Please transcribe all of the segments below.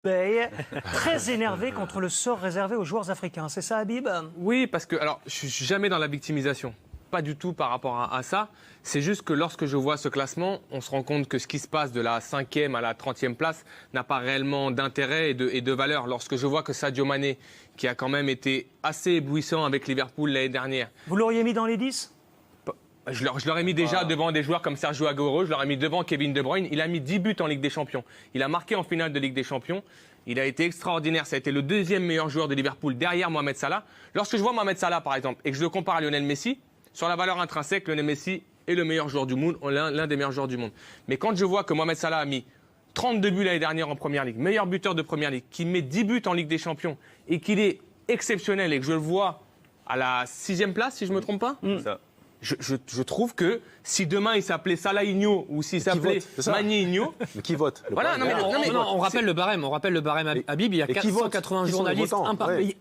Bey, très énervé contre le sort réservé aux joueurs africains. C'est ça, Habib? Oui, parce que alors, je suis jamais dans la victimisation. Pas du tout par rapport à ça. C'est juste que lorsque je vois ce classement, on se rend compte que ce qui se passe de la 5e à la 30e place n'a pas réellement d'intérêt et de valeur. Lorsque je vois que Sadio Mané, qui a quand même été assez éblouissant avec Liverpool l'année dernière. Vous l'auriez mis dans les 10? Je l'aurais mis déjà devant des joueurs comme Sergio Aguero, je l'aurais mis devant Kevin De Bruyne. Il a mis 10 buts en Ligue des Champions. Il a marqué en finale de Ligue des Champions. Il a été extraordinaire. Ça a été le deuxième meilleur joueur de Liverpool derrière Mohamed Salah. Lorsque je vois Mohamed Salah, par exemple, et que je le compare à Lionel Messi, sur la valeur intrinsèque, Lionel Messi est le meilleur joueur du monde, l'un des meilleurs joueurs du monde. Mais quand je vois que Mohamed Salah a mis 32 buts l'année dernière en Première Ligue, meilleur buteur de Première Ligue, qu'il met 10 buts en Ligue des Champions et qu'il est exceptionnel et que je le vois à la 6e place, si je ne me trompe pas, je trouve que si demain il s'appelait Salahigno ou s'il s'appelait Magnigno, mais qui vote? Voilà, on rappelle le barème. On rappelle le barème Habib. Il y a 480 journalistes, un par pays.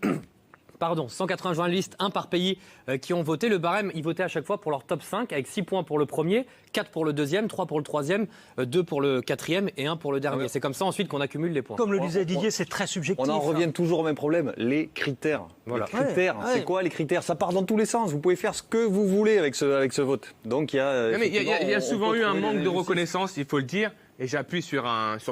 Pardon, 180 journalistes, un par pays, qui ont voté. Le barème, ils votaient à chaque fois pour leur top 5, avec 6 points pour le premier, 4 pour le deuxième, 3 pour le troisième, 2 pour le quatrième et 1 pour le dernier. C'est comme ça ensuite qu'on accumule les points. Comme le disait Didier, c'est très subjectif. On en revient toujours au même problème, les critères. Voilà. Les critères, c'est quoi les critères? Ça part dans tous les sens. Vous pouvez faire ce que vous voulez avec ce vote. Donc il y a souvent eu un manque de reconnaissance, il faut le dire. Et j'appuie sur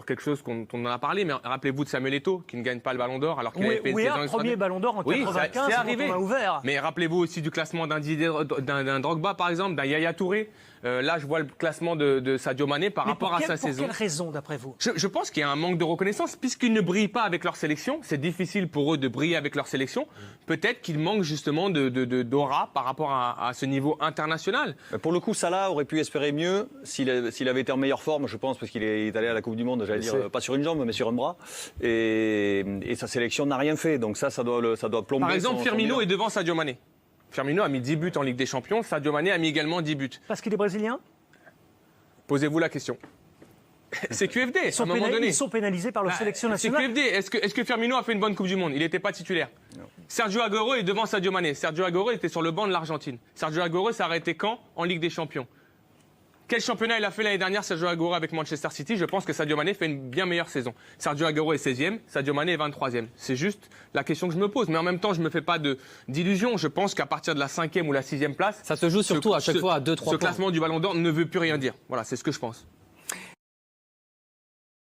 quelque chose qu'on en a parlé, mais rappelez-vous de Samuel Eto'o, qui ne gagne pas le Ballon d'or alors qu'il avait fait une saison extraordinaire. Premier Ballon d'or en 95, c'est arrivé. On a ouvert. Mais rappelez-vous aussi du classement d'un Drogba, par exemple, d'un Yaya Touré. Là, je vois le classement de Sadio Mané par rapport à sa saison. Pour quelle raison, d'après vous? Je pense qu'il y a un manque de reconnaissance. Puisqu'ils ne brillent pas avec leur sélection, c'est difficile pour eux de briller avec leur sélection. Peut-être qu'il manque justement d'aura par rapport à ce niveau international. Pour le coup, Salah aurait pu espérer mieux s'il avait été en meilleure forme, je pense, parce qu'il est allé à la Coupe du Monde, j'allais dire, pas sur une jambe, mais sur un bras. Et sa sélection n'a rien fait. Donc ça doit plomber. Par exemple, Firmino est devant Sadio Mané. Firmino a mis 10 buts en Ligue des Champions. Sadio Mané a mis également 10 buts. Parce qu'il est brésilien? Posez-vous la question. C'est QFD, à un moment donné. Ils sont pénalisés par leur sélection nationale. C'est QFD. Est-ce que Firmino a fait une bonne Coupe du Monde? Il n'était pas titulaire. Non. Sergio Aguero est devant Sadio Mané. Sergio Aguero était sur le banc de l'Argentine. Sergio Aguero s'est arrêté quand? En Ligue des Champions. Quel championnat il a fait l'année dernière, Sergio Aguero, avec Manchester City? Je pense que Sadio Mané fait une bien meilleure saison. Sergio Aguero est 16e, Sadio Mané est 23e. C'est juste la question que je me pose. Mais en même temps, je ne me fais pas d'illusions. Je pense qu'à partir de la 5e ou la 6e place... Ça se joue surtout à chaque fois à 2-3 points. Ce classement du Ballon d'Or ne veut plus rien dire. Voilà, c'est ce que je pense.